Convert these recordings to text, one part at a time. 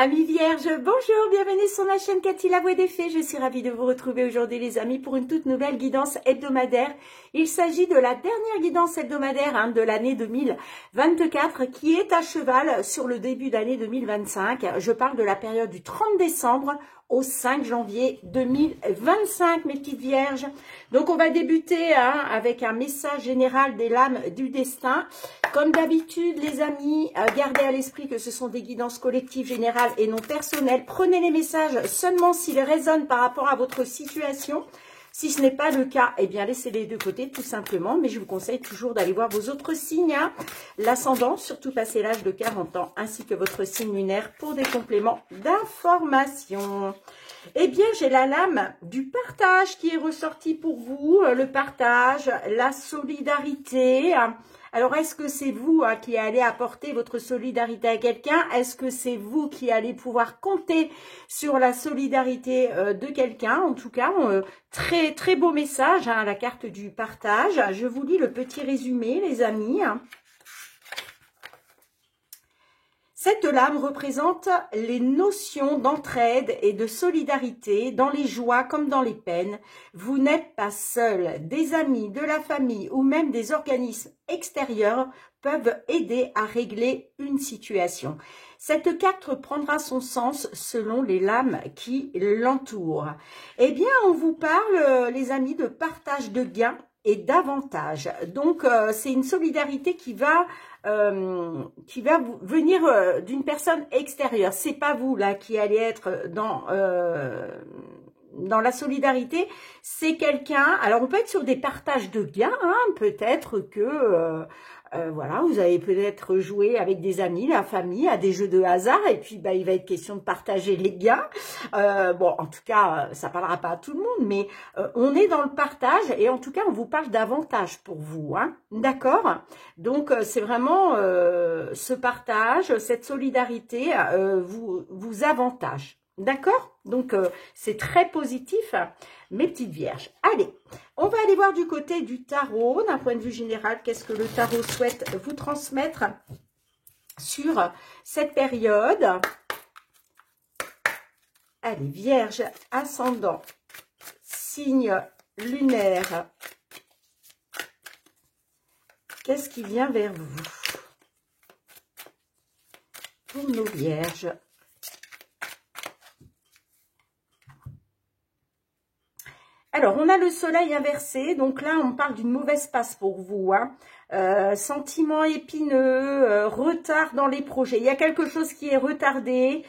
Amis vierges, bonjour, bienvenue sur ma chaîne Cathy la Voix des Fées. Je suis ravie de vous retrouver aujourd'hui les amis pour une toute nouvelle guidance hebdomadaire. Il s'agit de la dernière guidance hebdomadaire de l'année 2024 qui est à cheval sur le début d'année 2025. Je parle de la période du 30 décembre au 5 janvier 2025, mes petites vierges. Donc on va débuter avec un message général des lames du destin. Comme d'habitude les amis, gardez à l'esprit que ce sont des guidances collectives générales et non personnelles. Prenez les messages seulement s'ils résonnent par rapport à votre situation. Si ce n'est pas le cas, eh bien laissez-les de côté tout simplement. Mais je vous conseille toujours d'aller voir vos autres signes. L'ascendant, surtout passé l'âge de 40 ans, ainsi que votre signe lunaire pour des compléments d'information. Eh bien, j'ai la lame du partage qui est ressortie pour vous. Le partage, la solidarité. Alors, est-ce que c'est vous qui allez apporter votre solidarité à quelqu'un? Est-ce que c'est vous qui allez pouvoir compter sur la solidarité de quelqu'un? En tout cas, très très beau message, la carte du partage. Je vous lis le petit résumé, les amis. Cette lame représente les notions d'entraide et de solidarité dans les joies comme dans les peines. Vous n'êtes pas seul. Des amis, de la famille ou même des organismes extérieurs peuvent aider à régler une situation. Cette carte prendra son sens selon les lames qui l'entourent. Eh bien, on vous parle, les amis, de partage de gains et d'avantages. Donc, c'est une solidarité qui va venir d'une personne extérieure. C'est pas vous là qui allez être dans la solidarité, c'est quelqu'un. Alors on peut être sur des partages de gains, peut-être que voilà, vous avez peut-être joué avec des amis, la famille, à des jeux de hasard, et puis il va être question de partager les gains. Bon, en tout cas, ça parlera pas à tout le monde, mais on est dans le partage, et en tout cas, on vous parle d'avantages pour vous, d'accord? Donc, c'est vraiment ce partage, cette solidarité vous avantage. D'accord? Donc, c'est très positif, mes petites vierges. Allez, on va aller voir du côté du tarot, d'un point de vue général, qu'est-ce que le tarot souhaite vous transmettre sur cette période. Allez, vierge, ascendant, signe lunaire. Qu'est-ce qui vient vers vous pour nos vierges? Alors, on a le soleil inversé, donc là, on parle d'une mauvaise passe pour vous. Sentiments épineux, retard dans les projets. Il y a quelque chose qui est retardé.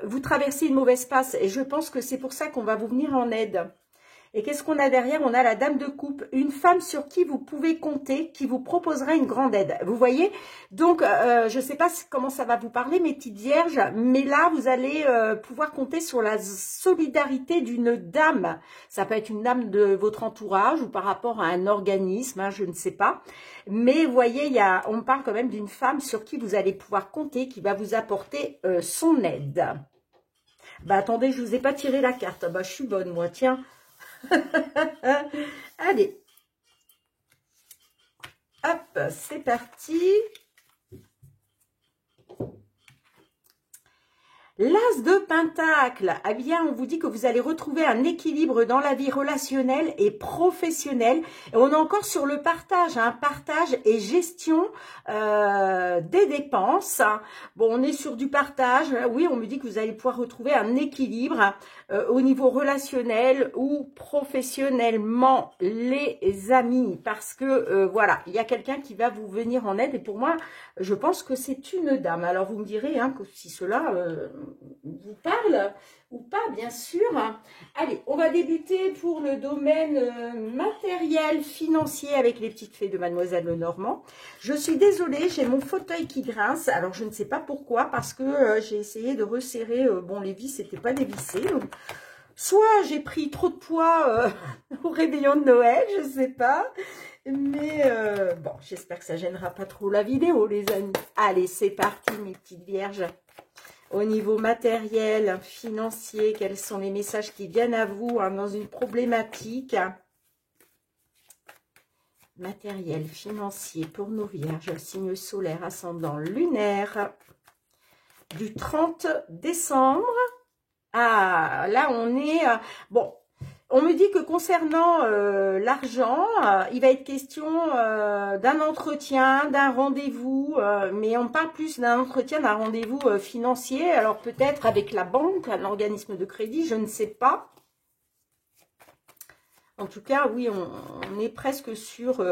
Vous traversez une mauvaise passe et je pense que c'est pour ça qu'on va vous venir en aide. Et qu'est-ce qu'on a derrière? On a la dame de coupe, une femme sur qui vous pouvez compter, qui vous proposera une grande aide. Vous voyez? Donc, je ne sais pas comment ça va vous parler, mes petites vierges, mais là, vous allez pouvoir compter sur la solidarité d'une dame. Ça peut être une dame de votre entourage ou par rapport à un organisme, je ne sais pas. Mais vous voyez, on parle quand même d'une femme sur qui vous allez pouvoir compter, qui va vous apporter son aide. Attendez, je ne vous ai pas tiré la carte. Je suis bonne, moi, tiens. Allez, hop, c'est parti. L'As de Pentacle, eh bien, on vous dit que vous allez retrouver un équilibre dans la vie relationnelle et professionnelle. Et on est encore sur le partage, partage et gestion des dépenses. Bon, on est sur du partage. Oui, on me dit que vous allez pouvoir retrouver un équilibre au niveau relationnel ou professionnellement, les amis. Parce que, voilà, il y a quelqu'un qui va vous venir en aide. Et pour moi, je pense que c'est une dame. Alors, vous me direz que si cela vous parle ou pas, bien sûr. Allez, on va débuter pour le domaine matériel, financier avec les petites fées de Mademoiselle Lenormand. Je suis désolée, j'ai mon fauteuil qui grince. Alors, je ne sais pas pourquoi, parce que j'ai essayé de resserrer. Bon, les vis, c'était pas dévissé. Soit j'ai pris trop de poids au réveillon de Noël, je ne sais pas. Mais bon, j'espère que ça gênera pas trop la vidéo, les amis. Allez, c'est parti, mes petites vierges. Au niveau matériel, financier, quels sont les messages qui viennent à vous dans une problématique? Matériel, financier pour nos vierges, signe solaire, ascendant, lunaire. du 30 décembre. Ah, là, on est... bon, on me dit que concernant l'argent, il va être question d'un entretien, d'un rendez-vous, mais on parle plus d'un entretien, d'un rendez-vous financier. Alors peut-être avec la banque, un organisme de crédit, je ne sais pas. En tout cas, oui, on est presque sur...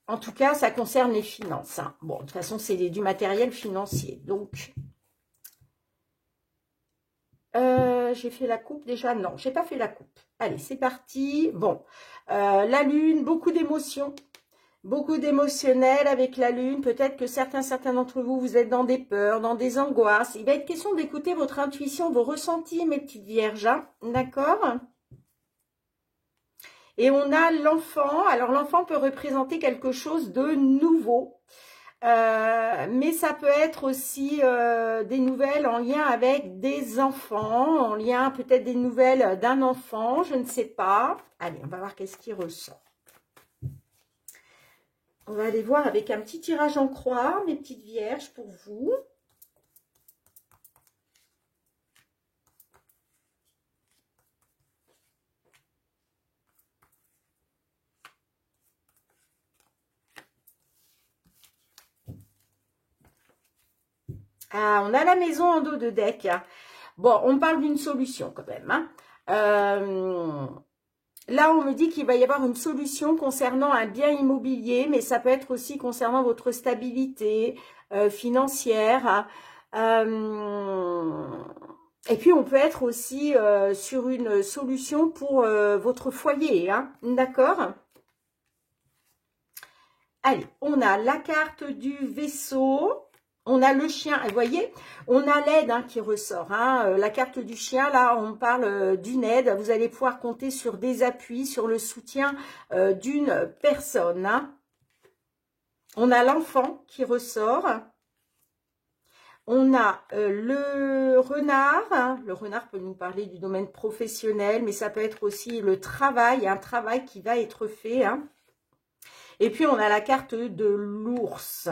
en tout cas, ça concerne les finances. Hein. Bon, de toute façon, c'est du matériel financier. Donc, j'ai fait la coupe déjà? Non, j'ai pas fait la coupe. Allez, c'est parti. Bon, la lune, beaucoup d'émotions. Beaucoup d'émotionnel avec la lune. Peut-être que certains d'entre vous, vous êtes dans des peurs, dans des angoisses. Il va être question d'écouter votre intuition, vos ressentis, mes petites vierges. Hein. D'accord? Et on a l'enfant. Alors, l'enfant peut représenter quelque chose de nouveau. Mais ça peut être aussi des nouvelles en lien avec des enfants, en lien peut-être des nouvelles d'un enfant, je ne sais pas. Allez, on va voir qu'est-ce qui ressort. On va aller voir avec un petit tirage en croix, mes petites vierges, pour vous. Ah, on a la maison en dos de deck. Bon, on parle d'une solution quand même. Hein. Là, on me dit qu'il va y avoir une solution concernant un bien immobilier, mais ça peut être aussi concernant votre stabilité financière. Et puis, on peut être aussi sur une solution pour votre foyer. Hein, d'accord ? Allez, on a la carte du vaisseau. On a le chien, vous voyez, on a l'aide hein, qui ressort. Hein. La carte du chien, là, on parle d'une aide. Vous allez pouvoir compter sur des appuis, sur le soutien d'une personne. Hein. On a l'enfant qui ressort. On a le renard. Hein. Le renard peut nous parler du domaine professionnel, mais ça peut être aussi le travail, un travail qui va être fait. Hein. Et puis, on a la carte de l'ours.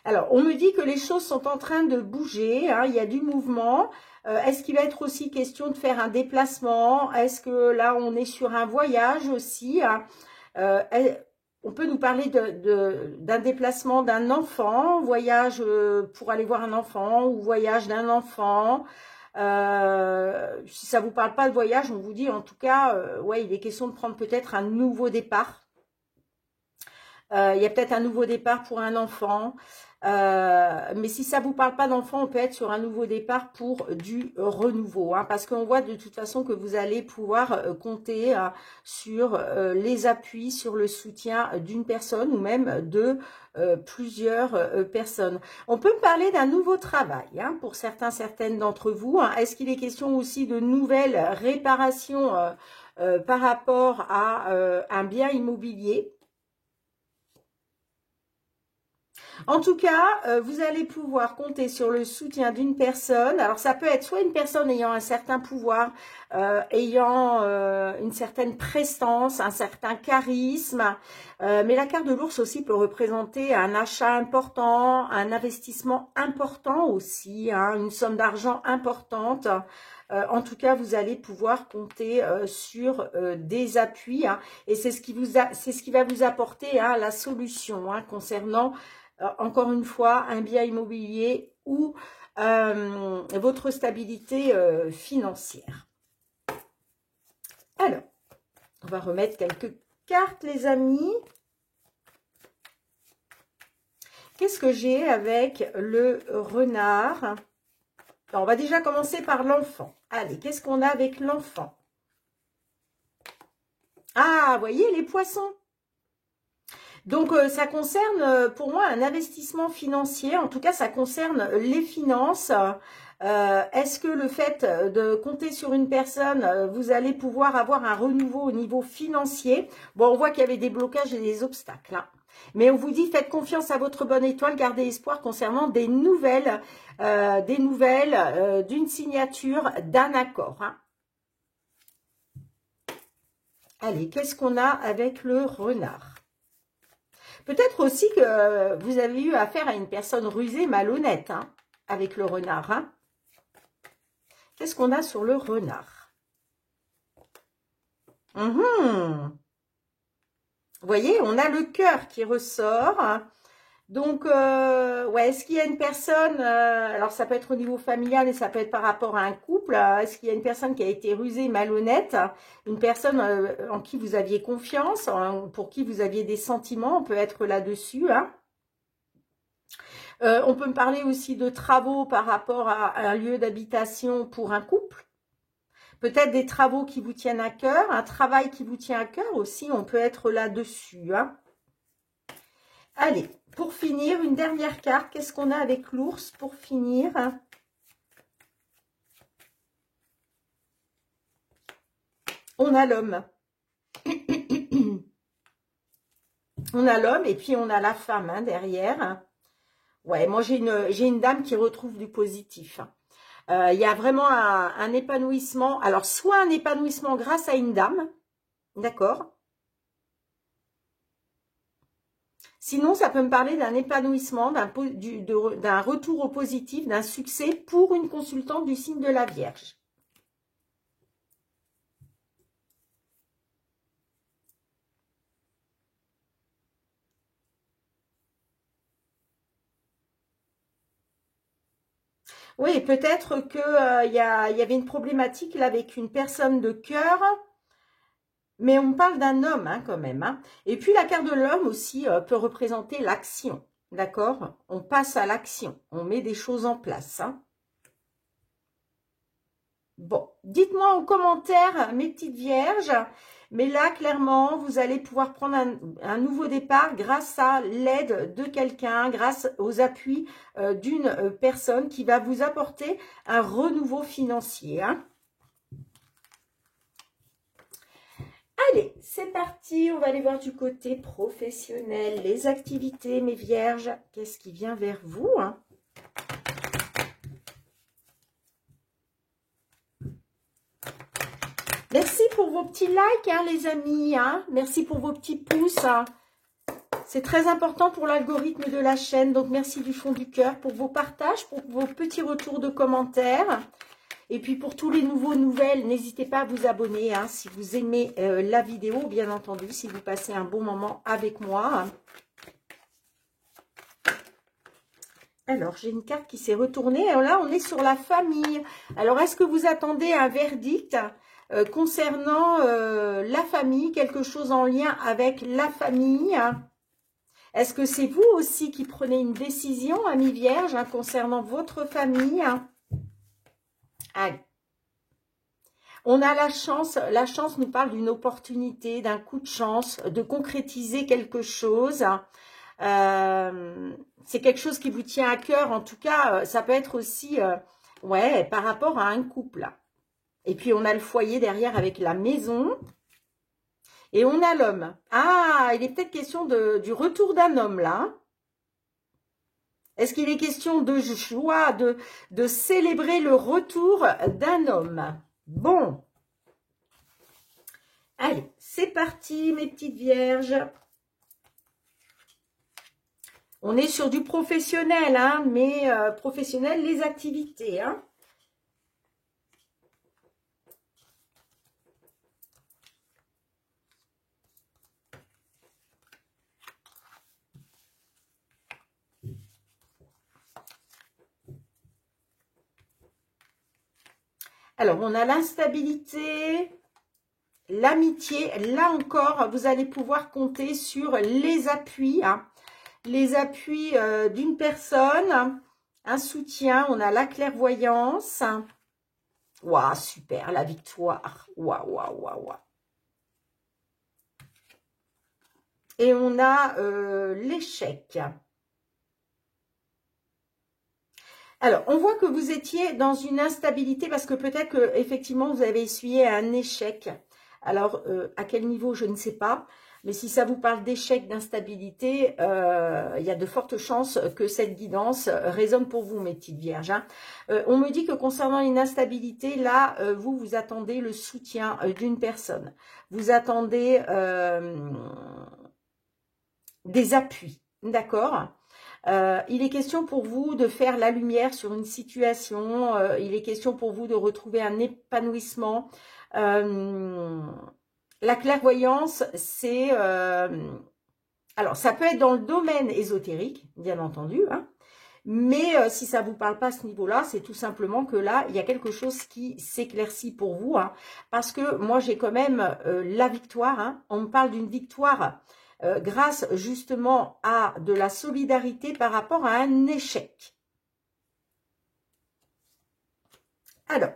Alors, on me dit que les choses sont en train de bouger, hein, il y a du mouvement. Est-ce qu'il va être aussi question de faire un déplacement? Est-ce que là, on est sur un voyage aussi? Hein? On peut nous parler d'un déplacement d'un enfant, voyage pour aller voir un enfant ou voyage d'un enfant. Si ça ne vous parle pas de voyage, on vous dit en tout cas, ouais, il est question de prendre peut-être un nouveau départ. Il y a peut-être un nouveau départ pour un enfant. Mais si ça ne vous parle pas d'enfant, on peut être sur un nouveau départ pour du renouveau. Hein, parce qu'on voit de toute façon que vous allez pouvoir compter sur les appuis, sur le soutien d'une personne ou même de plusieurs personnes. On peut parler d'un nouveau travail hein, pour certaines d'entre vous. Hein. Est-ce qu'il est question aussi de nouvelles réparations par rapport à un bien immobilier ? En tout cas, vous allez pouvoir compter sur le soutien d'une personne. Alors, ça peut être soit une personne ayant un certain pouvoir, ayant une certaine prestance, un certain charisme. Mais la carte de l'ours aussi peut représenter un achat important, un investissement important aussi, hein, une somme d'argent importante. En tout cas, vous allez pouvoir compter sur des appuis. Hein, et c'est ce qui va vous apporter hein, la solution hein, concernant... encore une fois, un bien immobilier ou votre stabilité financière. Alors, on va remettre quelques cartes, les amis. Qu'est-ce que j'ai avec le renard? Alors, on va déjà commencer par l'enfant. Allez, qu'est-ce qu'on a avec l'enfant? Ah, vous voyez, les poissons. Donc, ça concerne pour moi un investissement financier. En tout cas, ça concerne les finances. Est-ce que le fait de compter sur une personne, vous allez pouvoir avoir un renouveau au niveau financier? Bon, on voit qu'il y avait des blocages et des obstacles. Hein. Mais on vous dit, faites confiance à votre bonne étoile, gardez espoir concernant des nouvelles d'une signature, d'un accord. Hein. Allez, qu'est-ce qu'on a avec le renard? Peut-être aussi que vous avez eu affaire à une personne rusée, malhonnête, hein, avec le renard. Hein. Qu'est-ce qu'on a sur le renard? Vous voyez, on a le cœur qui ressort. Donc, ouais, est-ce qu'il y a une personne, alors ça peut être au niveau familial et ça peut être par rapport à un couple, est-ce qu'il y a une personne qui a été rusée, malhonnête, une personne en qui vous aviez confiance, pour qui vous aviez des sentiments, on peut être là-dessus, hein. On peut me parler aussi de travaux par rapport à un lieu d'habitation pour un couple. Peut-être des travaux qui vous tiennent à cœur, un travail qui vous tient à cœur aussi, on peut être là-dessus, hein. Allez, pour finir, une dernière carte. Qu'est-ce qu'on a avec l'ours pour finir? On a l'homme. On a l'homme et puis on a la femme hein, derrière. Ouais, moi j'ai une dame qui retrouve du positif. Il y a vraiment un épanouissement. Alors, soit un épanouissement grâce à une dame, d'accord? Sinon, ça peut me parler d'un épanouissement, d'un retour au positif, d'un succès pour une consultante du signe de la Vierge. Oui, peut-être qu'il y avait une problématique là avec une personne de cœur, mais on parle d'un homme hein, quand même. Hein. Et puis la carte de l'homme aussi peut représenter l'action, d'accord? On passe à l'action, on met des choses en place. Hein. Bon, dites-moi en commentaire, mes petites vierges, mais là, clairement, vous allez pouvoir prendre un nouveau départ grâce à l'aide de quelqu'un, grâce aux appuis d'une personne qui va vous apporter un renouveau financier. Hein. Allez, c'est parti, on va aller voir du côté professionnel, les activités, mes vierges. Qu'est-ce qui vient vers vous hein? Merci pour vos petits likes, hein, les amis. Hein. Merci pour vos petits pouces. Hein. C'est très important pour l'algorithme de la chaîne. Donc, merci du fond du cœur pour vos partages, pour vos petits retours de commentaires. Et puis, pour tous les nouvelles, n'hésitez pas à vous abonner. Hein, si vous aimez la vidéo, bien entendu, si vous passez un bon moment avec moi. Alors, j'ai une carte qui s'est retournée. Alors là, on est sur la famille. Alors, est-ce que vous attendez un verdict concernant la famille, quelque chose en lien avec la famille? Est-ce que c'est vous aussi qui prenez une décision, amis vierges, hein, concernant votre famille? Allez. On a la chance nous parle d'une opportunité, d'un coup de chance, de concrétiser quelque chose. C'est quelque chose qui vous tient à cœur, en tout cas, ça peut être aussi ouais, par rapport à un couple. Et puis, on a le foyer derrière avec la maison. Et on a l'homme. Ah, il est peut-être question du retour d'un homme, là. Est-ce qu'il est question de joie, de célébrer le retour d'un homme? Bon. Allez, c'est parti, mes petites vierges. On est sur du professionnel, hein, mais professionnel, les activités, hein. Alors, on a l'instabilité, l'amitié. Là encore, vous allez pouvoir compter sur les appuis, hein. Les appuis d'une personne, un soutien. On a la clairvoyance. Waouh, super, la victoire. Waouh, waouh, waouh, waouh. Et on a l'échec. Alors, on voit que vous étiez dans une instabilité parce que peut-être que effectivement vous avez essuyé un échec. Alors, à quel niveau, je ne sais pas. Mais si ça vous parle d'échec, d'instabilité, il y a de fortes chances que cette guidance résonne pour vous, mes petites vierges. Hein. On me dit que concernant une instabilité, là, vous attendez le soutien d'une personne. Vous attendez... des appuis, d'accord? Il est question pour vous de faire la lumière sur une situation, il est question pour vous de retrouver un épanouissement. La clairvoyance, c'est... alors, ça peut être dans le domaine ésotérique, bien entendu, hein, mais si ça ne vous parle pas à ce niveau-là, c'est tout simplement que là, il y a quelque chose qui s'éclaircit pour vous, hein, parce que moi, j'ai quand même la victoire. Hein, on me parle d'une victoire grâce justement à de la solidarité par rapport à un échec. Alors,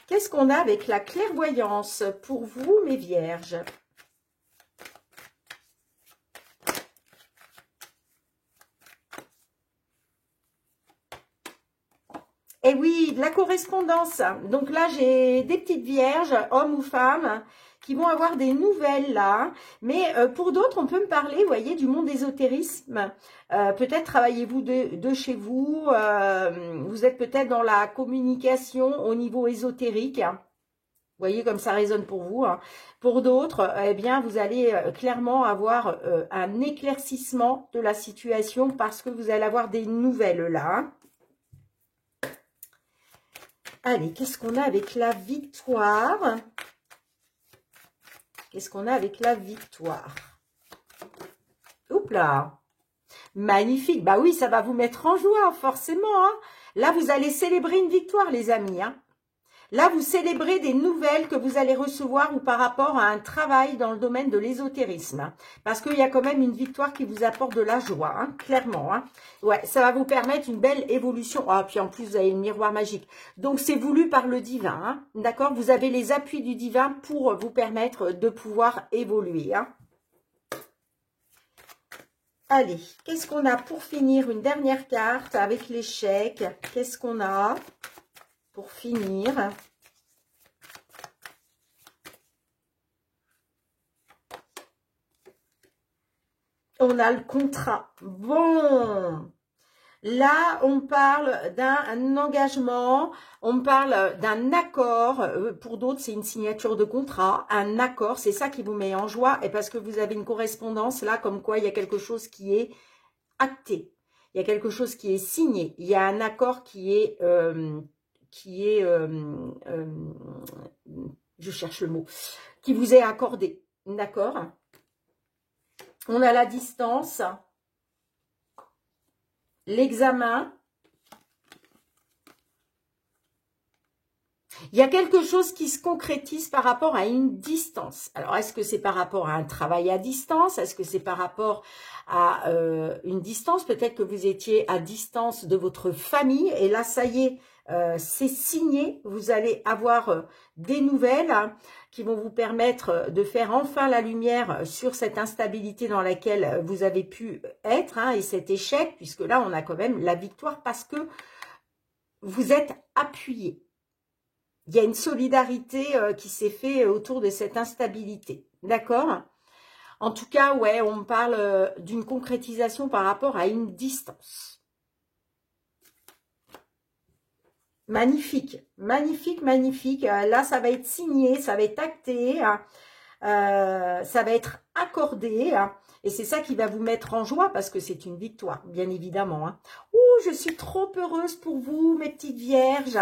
qu'est-ce qu'on a avec la clairvoyance pour vous, mes vierges ? Et oui, de la correspondance. Donc là, j'ai des petites vierges, hommes ou femmes, qui vont avoir des nouvelles là. Mais pour d'autres, on peut me parler, vous voyez, du monde ésotérisme. Peut-être travaillez-vous de chez vous. Vous êtes peut-être dans la communication au niveau ésotérique. Vous voyez comme ça résonne pour vous. Hein. Pour d'autres, eh bien, vous allez clairement avoir un éclaircissement de la situation parce que vous allez avoir des nouvelles là. Hein. Allez, qu'est-ce qu'on a avec la victoire? Qu'est-ce qu'on a avec la victoire? Oups là! Magnifique. Bah oui, ça va vous mettre en joie, forcément. Hein. Là, vous allez célébrer une victoire, les amis. Hein. Là, vous célébrez des nouvelles que vous allez recevoir ou par rapport à un travail dans le domaine de l'ésotérisme. Hein, parce qu'il y a quand même une victoire qui vous apporte de la joie, hein, clairement. Hein. Ouais, ça va vous permettre une belle évolution. Ah, puis en plus, vous avez le miroir magique. Donc, c'est voulu par le divin. Hein, d'accord? Vous avez les appuis du divin pour vous permettre de pouvoir évoluer. Hein. Allez, qu'est-ce qu'on a pour finir? Une dernière carte avec l'échec. Qu'est-ce qu'on a pour finir? On a le contrat. Bon, là, on parle d'un engagement, on parle d'un accord. Pour d'autres, c'est une signature de contrat, un accord. C'est ça qui vous met en joie. Et parce que vous avez une correspondance là, comme quoi il y a quelque chose qui est acté. Il y a quelque chose qui est signé. Il y a un accord qui est... je cherche le mot, qui vous est accordé, d'accord? On a la distance, l'examen. Il y a quelque chose qui se concrétise par rapport à une distance. Alors, est-ce que c'est par rapport à un travail à distance? Est-ce que c'est par rapport à une distance? Peut-être que vous étiez à distance de votre famille et là, ça y est, c'est signé. Vous allez avoir des nouvelles hein, qui vont vous permettre de faire enfin la lumière sur cette instabilité dans laquelle vous avez pu être hein, et cet échec, puisque là, on a quand même la victoire parce que vous êtes appuyé. Il y a une solidarité qui s'est faite autour de cette instabilité. D'accord? En tout cas, ouais, on me parle d'une concrétisation par rapport à une distance. Magnifique, magnifique, magnifique. Là, ça va être signé, ça va être acté, hein, ça va être accordé. Hein, et c'est ça qui va vous mettre en joie parce que c'est une victoire, bien évidemment. Hein. Ouh, je suis trop heureuse pour vous, mes petites vierges.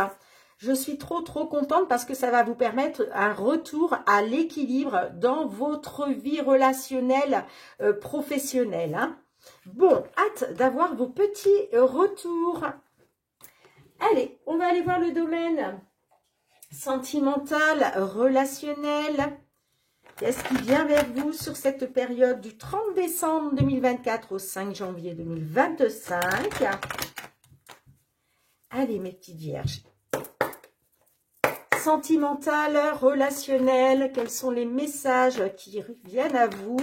Je suis trop contente parce que ça va vous permettre un retour à l'équilibre dans votre vie relationnelle professionnelle. Hein. Bon, hâte d'avoir vos petits retours. Allez, on va aller voir le domaine sentimental, relationnel. Qu'est-ce qui vient vers vous sur cette période du 30 décembre 2024 au 5 janvier 2025? Allez, mes petites vierges. Sentimental, relationnel, quels sont les messages qui viennent à vous?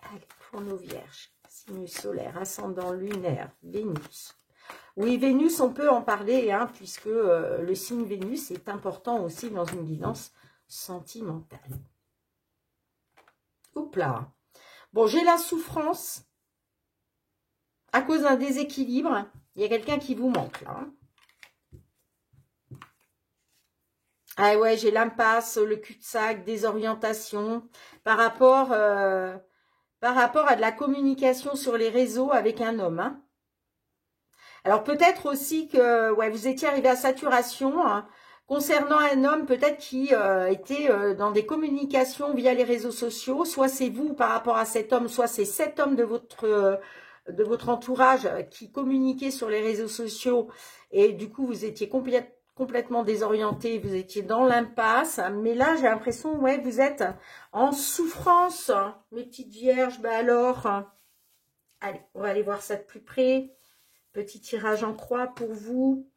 Allez, pour nos vierges, signe solaire, ascendant lunaire, Vénus. Oui, Vénus, on peut en parler, hein, puisque le signe Vénus est important aussi dans une guidance sentimentale. Oups là. Bon, j'ai la souffrance à cause d'un déséquilibre. Il y a quelqu'un qui vous manque, là. Hein. Ah ouais, j'ai l'impasse, le cul-de-sac, désorientation, par rapport à de la communication sur les réseaux avec un homme. Hein. Alors peut-être aussi que ouais, vous étiez arrivé à saturation hein, concernant un homme peut-être qui était dans des communications via les réseaux sociaux. Soit c'est vous par rapport à cet homme, soit c'est cet homme de votre entourage qui communiquait sur les réseaux sociaux. Et du coup, vous étiez complètement désorienté, vous étiez dans l'impasse. Mais là, j'ai l'impression, ouais, vous êtes en souffrance. Mes petites vierges, ben alors... Allez, on va aller voir ça de plus près. Petit tirage en croix pour vous.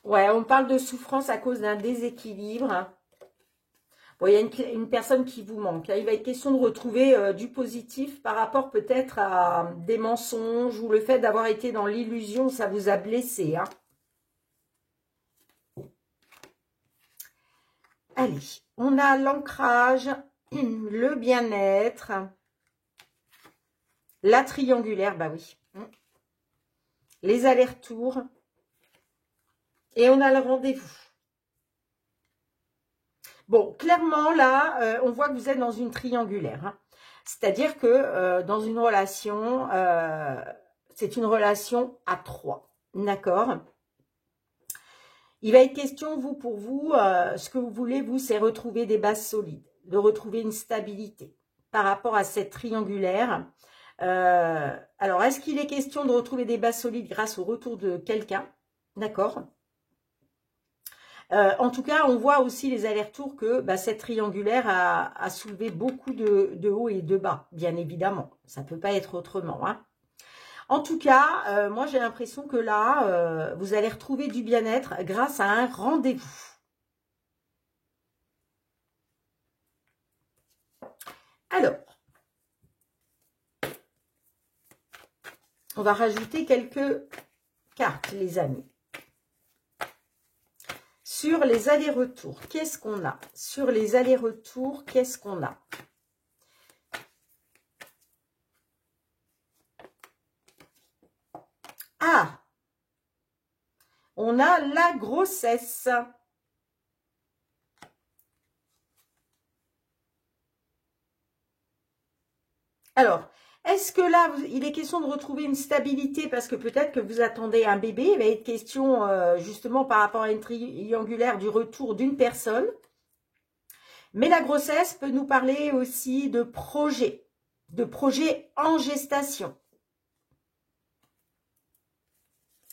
Ouais, on parle de souffrance à cause d'un déséquilibre. Bon, il y a une personne qui vous manque. Il va être question de retrouver du positif par rapport peut-être à des mensonges ou le fait d'avoir été dans l'illusion, ça vous a blessé. Hein. Allez, on a l'ancrage, le bien-être, la triangulaire, bah oui. Les allers-retours. Et on a le rendez-vous. Bon, clairement, là, on voit que vous êtes dans une triangulaire. Hein. C'est-à-dire que dans une relation, c'est une relation à 3. D'accord? Il va être question, pour vous, ce que vous voulez, vous, c'est retrouver des bases solides, de retrouver une stabilité par rapport à cette triangulaire. Alors, est-ce qu'il est question de retrouver des bases solides grâce au retour de quelqu'un? D'accord? En tout cas, on voit aussi les allers-retours que cette triangulaire a soulevé beaucoup de hauts et de bas, bien évidemment. Ça ne peut pas être autrement. Hein. En tout cas, moi j'ai l'impression que là, vous allez retrouver du bien-être grâce à un rendez-vous. Alors, on va rajouter quelques cartes, les amis. Sur les allers-retours, qu'est-ce qu'on a? Sur les allers-retours, qu'est-ce qu'on a? Ah! On a la grossesse. Alors, est-ce que là, il est question de retrouver une stabilité parce que peut-être que vous attendez un bébé. Il va être question justement par rapport à une triangulaire du retour d'une personne. Mais la grossesse peut nous parler aussi de projets en gestation.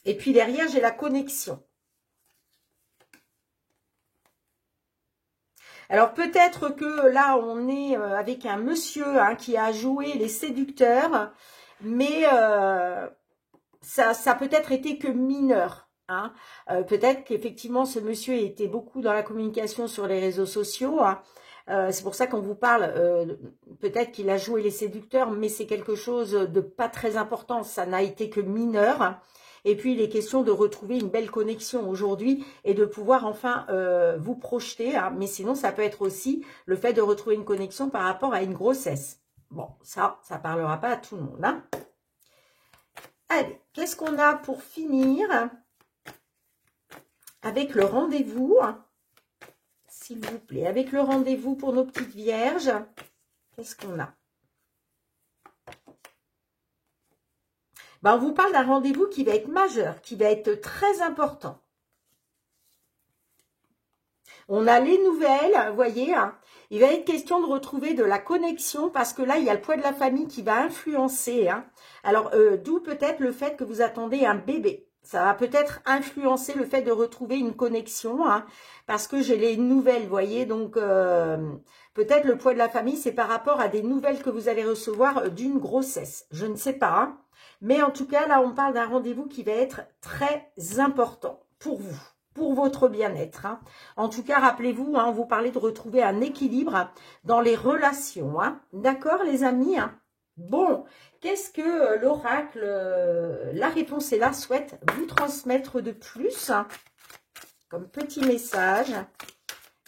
Et puis derrière, j'ai la connexion. Alors peut-être que là, on est avec un monsieur hein, qui a joué les séducteurs, mais ça a peut-être été que mineur. Hein. Peut-être qu'effectivement, ce monsieur était beaucoup dans la communication sur les réseaux sociaux. Hein. C'est pour ça qu'on vous parle, peut-être qu'il a joué les séducteurs, mais c'est quelque chose de pas très important. Ça n'a été que mineur. Hein. Et puis, il est question de retrouver une belle connexion aujourd'hui et de pouvoir enfin vous projeter. Hein. Mais sinon, ça peut être aussi le fait de retrouver une connexion par rapport à une grossesse. Bon, ça parlera pas à tout le monde. Hein. Allez, qu'est-ce qu'on a pour finir avec le rendez-vous? S'il vous plaît, avec le rendez-vous pour nos petites vierges, qu'est-ce qu'on a? On vous parle d'un rendez-vous qui va être majeur, qui va être très important. On a les nouvelles, vous voyez, hein, il va être question de retrouver de la connexion parce que là, il y a le poids de la famille qui va influencer. Hein. Alors, d'où peut-être le fait que vous attendez un bébé. Ça va peut-être influencer le fait de retrouver une connexion, hein, parce que j'ai les nouvelles, vous voyez. Donc, peut-être le poids de la famille, c'est par rapport à des nouvelles que vous allez recevoir d'une grossesse. Je ne sais pas, hein. Mais en tout cas, là, on parle d'un rendez-vous qui va être très important pour vous, pour votre bien-être. Hein. En tout cas, rappelez-vous, hein, on vous parlait de retrouver un équilibre dans les relations. Hein. D'accord, les amis? Hein. Bon, qu'est-ce que l'oracle, la réponse est là, souhaite vous transmettre de plus, hein, comme petit message.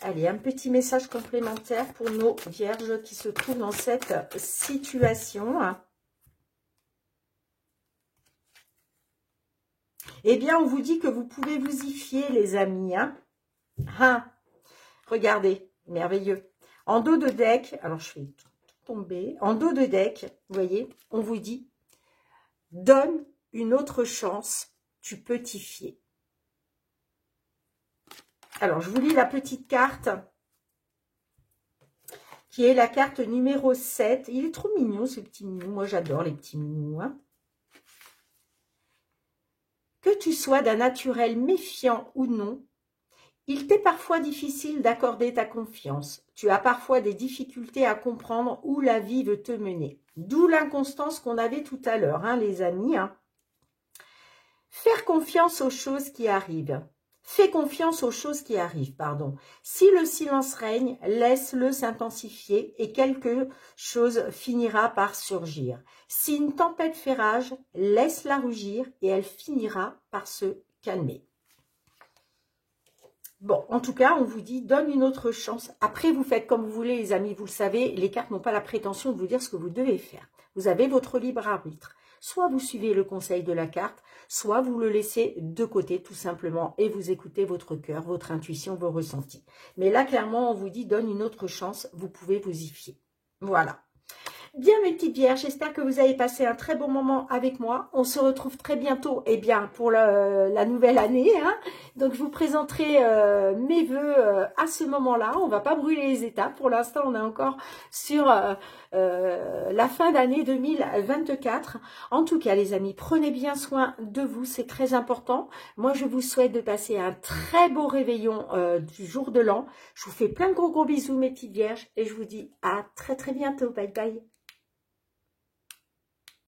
Allez, un petit message complémentaire pour nos vierges qui se trouvent dans cette situation. Eh bien, on vous dit que vous pouvez vous y fier, les amis. Hein. Ah, regardez, merveilleux. En dos de deck, alors je fais tout tomber. En dos de deck, vous voyez, on vous dit, donne une autre chance, tu peux t'y fier. Alors, je vous lis la petite carte, qui est la carte numéro 7. Il est trop mignon, ce petit minou. Moi, j'adore les petits minous. Hein. Que tu sois d'un naturel méfiant ou non, il t'est parfois difficile d'accorder ta confiance. Tu as parfois des difficultés à comprendre où la vie veut te mener. D'où l'inconstance qu'on avait tout à l'heure, hein, les amis. Hein. Faire confiance aux choses qui arrivent. Fais confiance aux choses qui arrivent, pardon. Si le silence règne, laisse-le s'intensifier et quelque chose finira par surgir. Si une tempête fait rage, laisse-la rugir et elle finira par se calmer. Bon, en tout cas, on vous dit, donne une autre chance. Après, vous faites comme vous voulez, les amis. Vous le savez, les cartes n'ont pas la prétention de vous dire ce que vous devez faire. Vous avez votre libre arbitre. Soit vous suivez le conseil de la carte, soit vous le laissez de côté tout simplement et vous écoutez votre cœur, votre intuition, vos ressentis. Mais là, clairement, on vous dit, donne une autre chance, vous pouvez vous y fier. Voilà. Bien mes petites vierges, j'espère que vous avez passé un très bon moment avec moi. On se retrouve très bientôt pour la nouvelle année. Hein. Donc je vous présenterai mes vœux à ce moment-là. On ne va pas brûler les étapes. Pour l'instant, on est encore sur la fin d'année 2024. En tout cas, les amis, prenez bien soin de vous. C'est très important. Moi, je vous souhaite de passer un très beau réveillon du jour de l'an. Je vous fais plein de gros bisous mes petites vierges et je vous dis à très bientôt. Bye bye.